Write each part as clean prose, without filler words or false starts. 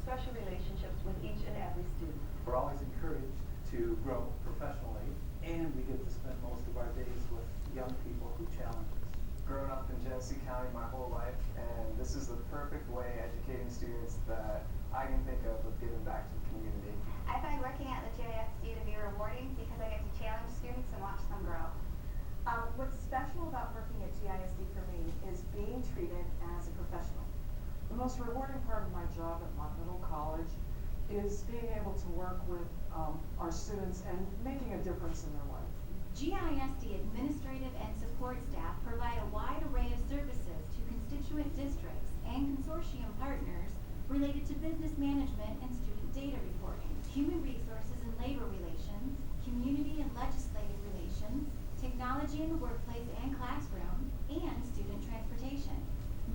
special relationships with each and every student. We're always encouraged to grow professionally, and we get to spend most of our days with young people who challenge us. Grown up in Genesee County my whole life, and this is the perfect way educating students that I can think of giving back to the community. I find working at the GISD to be rewarding because I get to challenge students and watch them grow. What's special about working at GISD for me is being treated as a professional. The most rewarding part of my job at Mott Middle College is being able to work with our students and making a difference in their life. GISD administrative and support staff provide a wide array of services to constituent districts and consortium partners related to business management and student data reporting, human resources and labor relations, community and legislative relations, technology in the workplace and classroom, and student transportation.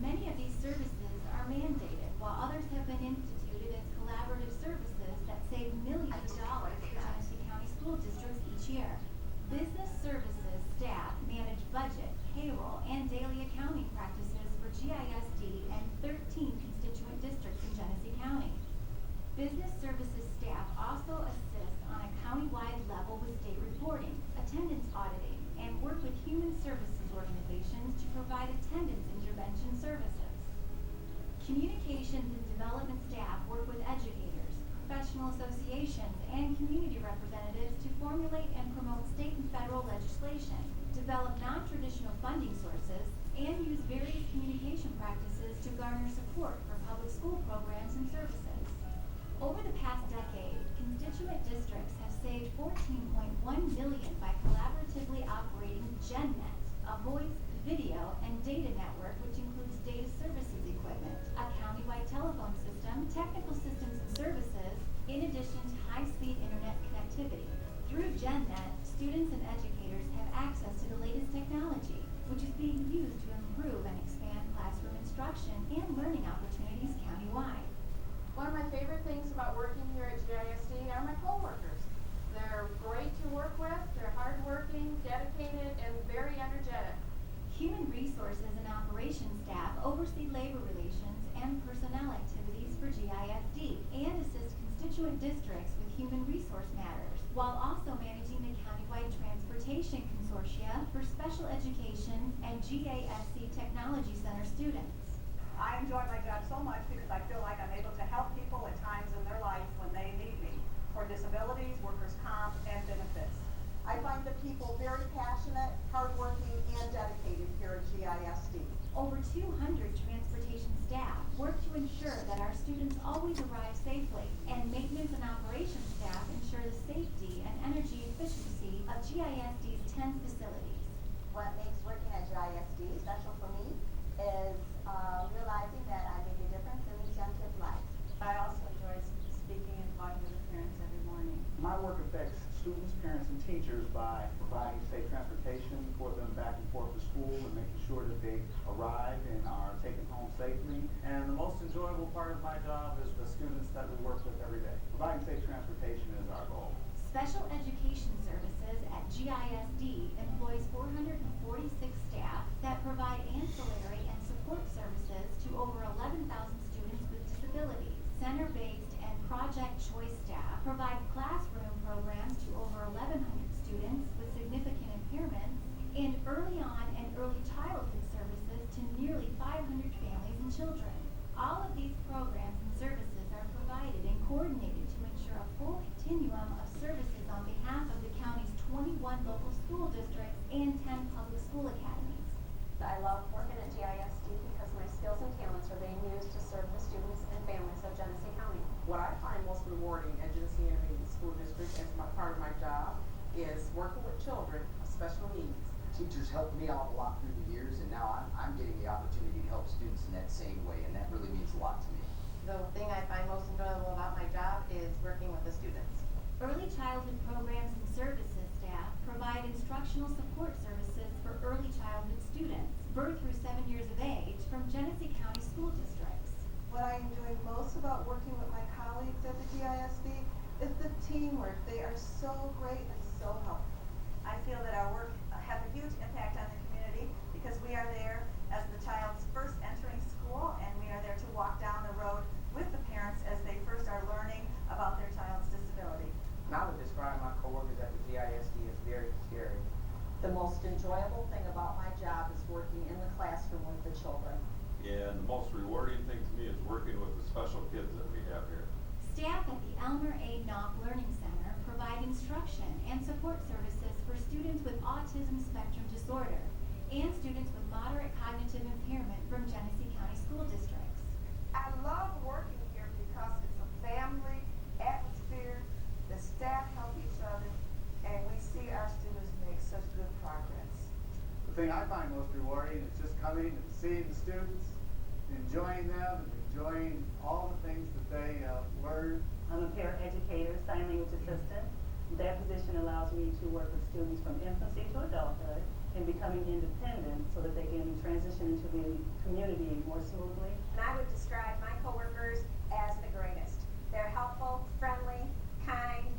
Many of these services are mandated, while others have been instituted as collaborative services that save millions of dollars for Genesee County school districts each year. Business services staff manage budget, payroll, and daily accounting practices for GISD and 13 constituent districts in Genesee County. Business services staff also assist on a county-wide level with state reporting, attendance auditing, and work with human services organizations to provide attendance intervention services. Communications and development staff work with educators, professional associations, and community representatives to formulate and promote state and federal legislation, develop non-traditional funding sources, and use various communication practices to garner support for public school programs and services. Over the past decade, constituent districts have saved $14.1 million by collaboratively operating GenNet, a voice, video, and data network which includes data services equipment, a countywide telephone system, technical systems and services, in addition to high-speed internet connectivity. Through GenNet, students and educators have access to the latest technology, which is being used to improve and expand classroom instruction and learning opportunities countywide. One of my favorite things about working here at GISD are my coworkers. They're great to work with, they're hardworking, dedicated, and very energetic. Human resources and operations staff oversee labor relations and personnel activities for GISD and assist constituent districts with human resource matters, while also managing the countywide transportation consortia for special education and GASC Technology Center students. I enjoy my job so much because I feel like I'm able to help people at times in their life when they need me for disabilities, workers' comp, and benefits. I find the people very passionate, hardworking, and dedicated here at GISD. Over 200 transportation staff work to ensure that our students always arrive safely, and maintenance and operations staff ensure the safety and energy efficiency of GISD's 10 facilities. What makes working at GISD special for me is realizing that I make a difference in these young kids' lives. I also enjoy speaking and talking with the parents every morning. My work affects students, parents, and teachers by providing safe transportation for them back and forth to school and making sure that they arrive and are taken home safely. And the most enjoyable part of my job is the students that we work with every day. Providing safe transportation is our goal. Special Education Services at GISD employs 446 staff that provide ancillary and support services to over 11,000 students with disabilities. Center-based and project choice staff provide classroom programs to over 1,100 students with significant impairments, and early on and early childhood services to nearly 500 families and children. All of these programs and services are provided and coordinated to ensure a full continuum of services on behalf of the county's 21 local school districts and 10 public school academies. I love working at GISD because my skills and talents are being used to serve the students and families of Genesee County. What I find most rewarding at Genesee Intermediate School District as part of my job is working with children of special needs. Teachers helped me out a lot through the years, and now I'm getting the opportunity to help students in that same way, and that really means a lot to me. The thing I find most enjoyable about my job is working with the students. Early childhood programs and services staff provide instructional support services for early childhood students, birth through 7 years of age, from Genesee County school districts. What I enjoy most about working with my colleagues at the GISD is the teamwork. They are so great and so helpful. I feel that our work has a huge impact on the community because we are there as the child's first entering school, and we are there to walk down the road with the parents as they first classroom with the children. And the most rewarding thing to me is working with the special kids that we have here. Staff at the Elmer A. Knopf Learning Center provide instruction and support services for students with autism spectrum disorder and students with moderate cognitive impairment from Genesee County School Districts. I love working here because it's a family atmosphere, the staff help each other, and we see our students make such good progress. The thing I find most rewarding is just coming and seeing the students, enjoying them, and enjoying all the things that they learn. I'm a paraeducator, sign language assistant. That position allows me to work with students from infancy to adulthood and becoming independent so that they can transition into the community more smoothly. And I would describe my coworkers as the greatest. They're helpful, friendly, kind,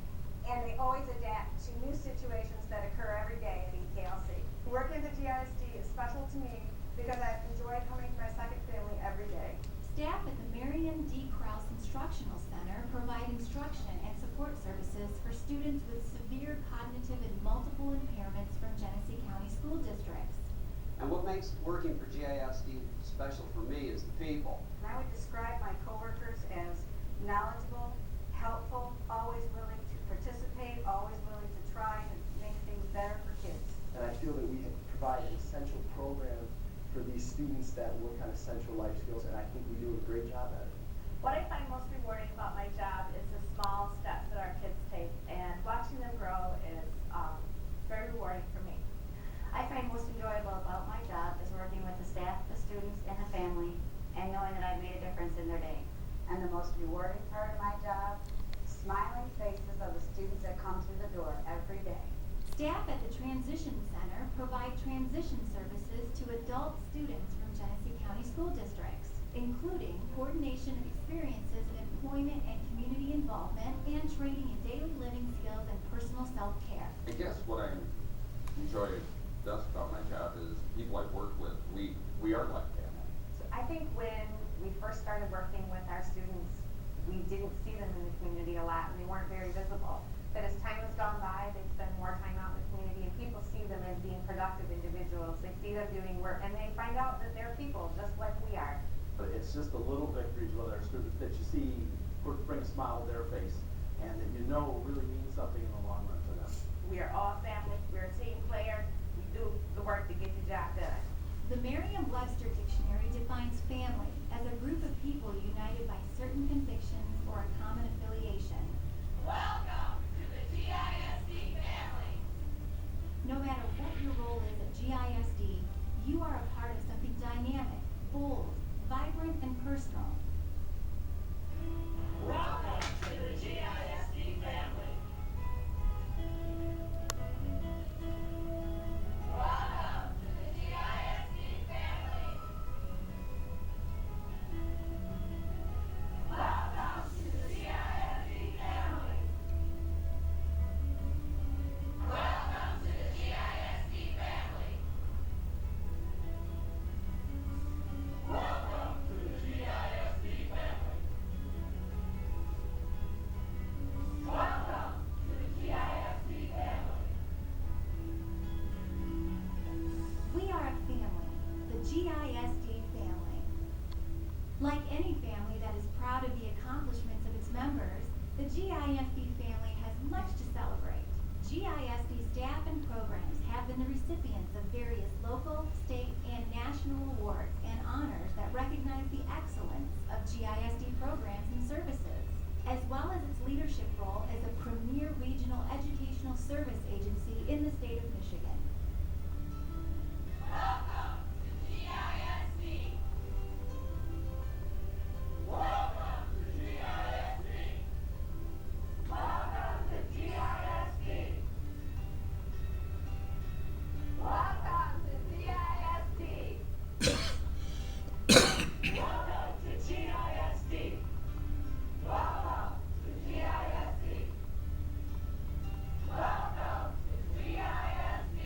and they always adapt to new situations that occur every day at EKLC. Working at the GISD is special to me because I enjoy coming to my second family every day. Staff at the Marion D. Krause Instructional Center provide instruction and support services for students with severe cognitive and multiple impairments from Genesee County School Districts. And what makes working for GISD special for me is the people. And I would describe my coworkers as knowledgeable, helpful, always willing to participate, always willing to try and make things better for kids. And I feel that we provide an essential program for these students that work on essential life skills, and I think we do a great job at it. What I find most rewarding about my job is the small steps that our kids take, and watching them grow is very rewarding for me. I find most enjoyable about my job is working with the staff, the students, and the family, and knowing that I've made a difference in their day. And the most rewarding part of my job, smiling faces of the students that come through the door every day. Staff at the Transition Center provide transition services to adult students from Genesee County School Districts, including coordination of experiences in employment and community involvement and training in daily living skills and personal self-care. I guess what I enjoy best about my job is people I work with. We are like family. So I think when we first started working with our students, we didn't see them in the community a lot and they weren't very visible. But as time has gone by, they spend more time out in the community and people see them as being productive individuals. They see them doing work and they find out that they're people just like we are. But it's just the little victories with our students that you see bring a smile to their face and that you know really means something in the long run for them. We are all family, we're a team player, we do the work to get the job done. The Merriam-Webster Dictionary defines family as a group of people united by certain convictions or a common affiliation. Welcome to the GISD family. No matter what your role is at GISD, you are a part of something dynamic, bold, vibrant, and personal. Welcome to the GISD family. Welcome to the GISD family. Welcome to the GISD family. Welcome to the GISD family. Welcome to the GISD family. Welcome to the GISD family. We are a family, the GISD family. Like any family that is proud of the accomplishments of its members, the GISD family has much to celebrate. GISD staff and programs have been the recipients of various local, state, and national awards and honors that recognize the excellence of GISD programs and services, as well as its leadership role as a premier regional educational service agency in the state of Michigan. Welcome to GISD. Welcome to GISD. Welcome to GISD. Welcome to GISD. Welcome to GISD. Welcome to GISD. Welcome to GISD.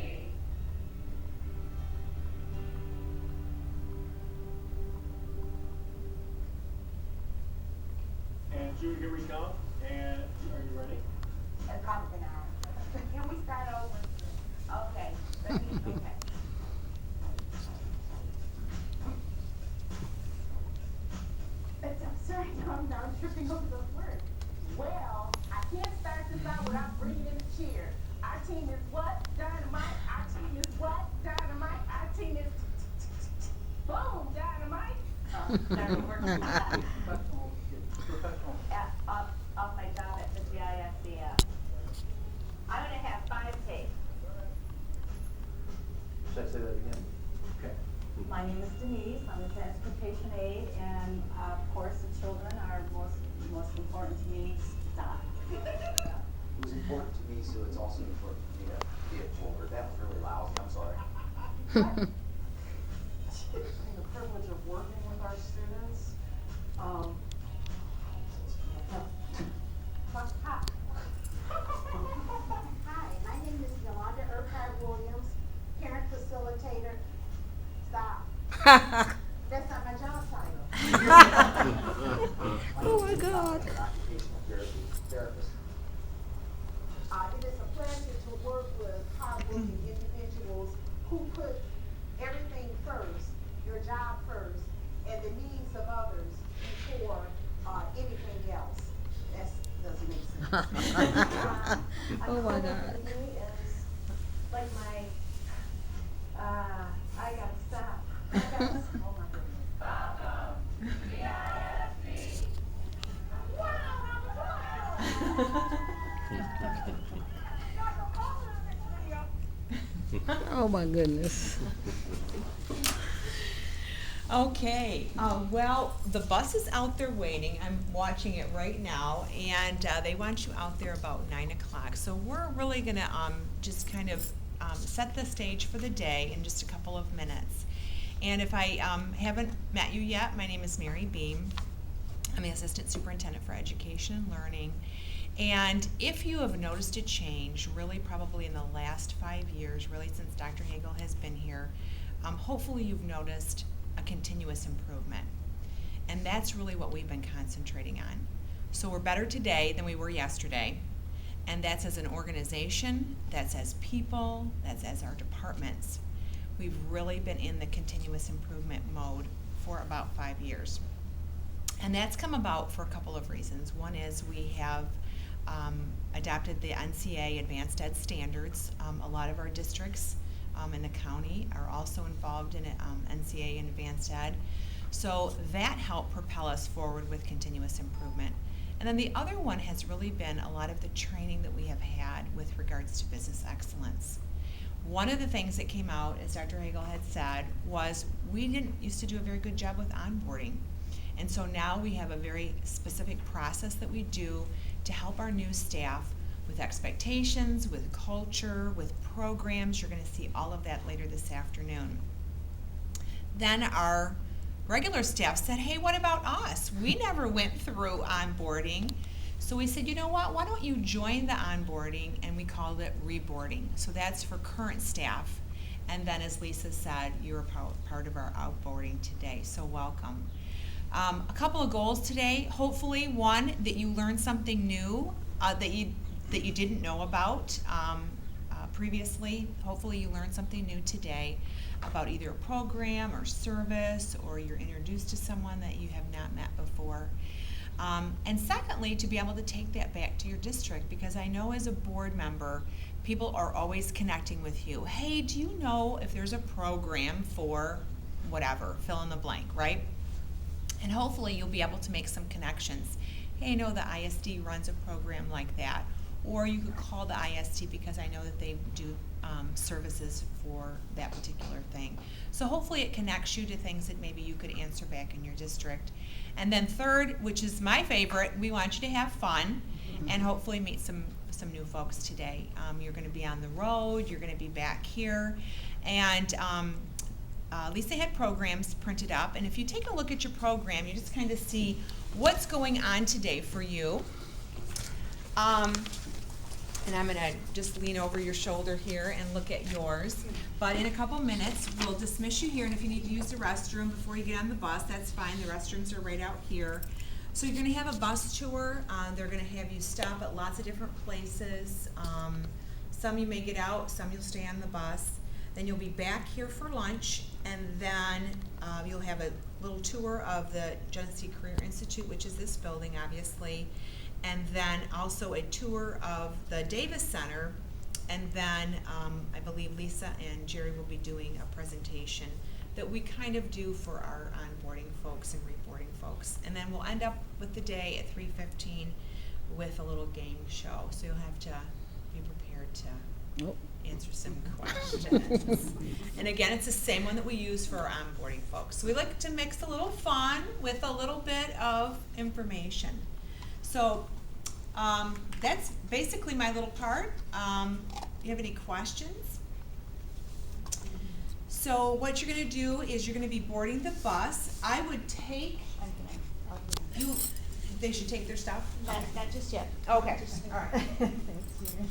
And Jude, here we come. And are you ready? Probably not. Can we start over? Okay, okay. tripping over those words. Well, I can't start this out without bringing in the cheer. Our team is what? Dynamite. Our team is what? Dynamite. Our team is boom, dynamite. Professional. Off my job at the GISD. I'm gonna have 5K. Should I say that again? Okay. My name is Denise, I'm a transportation aide, and of course the children are most important to me. Stop. It was important to me, so it's also important for me to be it forward. That was really loud, I'm sorry. Having the privilege of working with our students, Hi, my name is Yolanda Urquhart Williams, parent facilitator. Stop. That's not my job title. Oh my God. An occupational therapist. It is a pleasure to work with hardworking individuals who put everything first, your job first, and the needs of others before anything else. That doesn't make sense. Oh my God. To me is like my, I gotta stop. Oh my goodness. Oh my goodness. Okay, well, the bus is out there waiting. I'm watching it right now, and they want you out there about 9 o'clock. So we're really gonna just kind of set the stage for the day in just a couple of minutes. And if I haven't met you yet, my name is Mary Beam. I'm the Assistant Superintendent for Education and Learning. And if you have noticed a change, really probably in the last 5 years, really since Dr. Hagel has been here, hopefully you've noticed a continuous improvement. And that's really what we've been concentrating on. So we're better today than we were yesterday. And that's as an organization, that's as people, that's as our departments. We've really been in the continuous improvement mode for about 5 years. And that's come about for a couple of reasons. One is we have adopted the NCA Advanced Ed Standards. A lot of our districts in the county are also involved in NCA and Advanced Ed. So that helped propel us forward with continuous improvement. And then the other one has really been a lot of the training that we have had with regards to business excellence. One of the things that came out, as Dr. Hagel had said, was we didn't used to do a very good job with onboarding. And so now we have a very specific process that we do to help our new staff with expectations, with culture, with programs. You're going to see all of that later this afternoon. Then our regular staff said, hey, what about us? We never went through onboarding. So we said, you know what, why don't you join the onboarding, and we called it reboarding. So that's for current staff. And then as Lisa said, you're part of our outboarding today, so welcome. A couple of goals today. Hopefully, one, that you learned something new that you didn't know about previously. Hopefully you learned something new today about either a program or service, or you're introduced to someone that you have not met before. And secondly, to be able to take that back to your district, because I know as a board member, people are always connecting with you. Hey, do you know if there's a program for whatever, fill in the blank, right? And hopefully you'll be able to make some connections. Hey, I know the ISD runs a program like that. Or you could call the ISD because I know that they do services for that particular thing. So hopefully it connects you to things that maybe you could answer back in your district. And then third, which is my favorite, we want you to have fun and hopefully meet some new folks today. You're going to be on the road, you're going to be back here. And Lisa had programs printed up, and if you take a look at your program, you just kind of see what's going on today for you. And I'm going to just lean over your shoulder here and look at yours. But in a couple minutes, we'll dismiss you here, and if you need to use the restroom before you get on the bus, that's fine. The restrooms are right out here. So you're going to have a bus tour. They're going to have you stop at lots of different places. Some you may get out, some you'll stay on the bus. Then you'll be back here for lunch. And then you'll have a little tour of the Genesee Career Institute, which is this building, obviously. And then also a tour of the Davis Center. And then I believe Lisa and Jerry will be doing a presentation that we kind of do for our onboarding folks and reboarding folks. And then we'll end up with the day at 3:15 with a little game show. So you'll have to be prepared to answer some questions. And again, it's the same one that we use for our onboarding folks. So we like to mix a little fun with a little bit of information. So that's basically my little part. Do you have any questions? So what you're going to do is you're going to be boarding the bus. I would take you. They should take their stuff. Not just yet. Okay. All right. Thanks, Mary.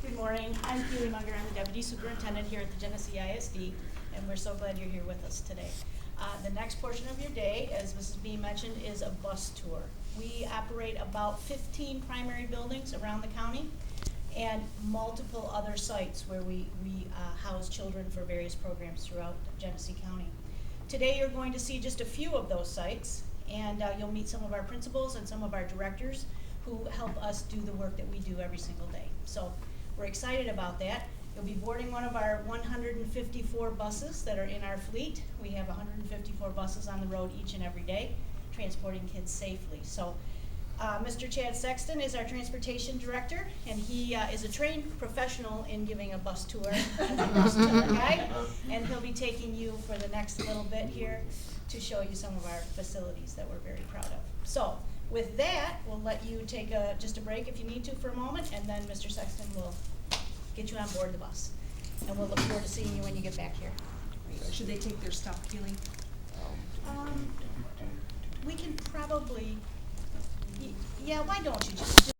Good morning. I'm Keely Munger. I'm the Deputy Superintendent here at the Genesee ISD, and we're so glad you're here with us today. The next portion of your day, as Mrs. B mentioned, is a bus tour. We operate about 15 primary buildings around the county and multiple other sites where we house children for various programs throughout Genesee County. Today you're going to see just a few of those sites, and you'll meet some of our principals and some of our directors who help us do the work that we do every single day. So we're excited about that. You'll be boarding one of our 154 buses that are in our fleet. We have 154 buses on the road each and every day, transporting kids safely. So Mr. Chad Sexton is our transportation director, and he is a trained professional in giving a bus tour as a bus tour guide, and he'll be taking you for the next little bit here to show you some of our facilities that we're very proud of. So with that, we'll let you take just a break if you need to for a moment, and then Mr. Sexton will get you on board the bus. And we'll look forward to seeing you when you get back here. Should they take their stuff, Keely? We can probably, yeah, why don't you just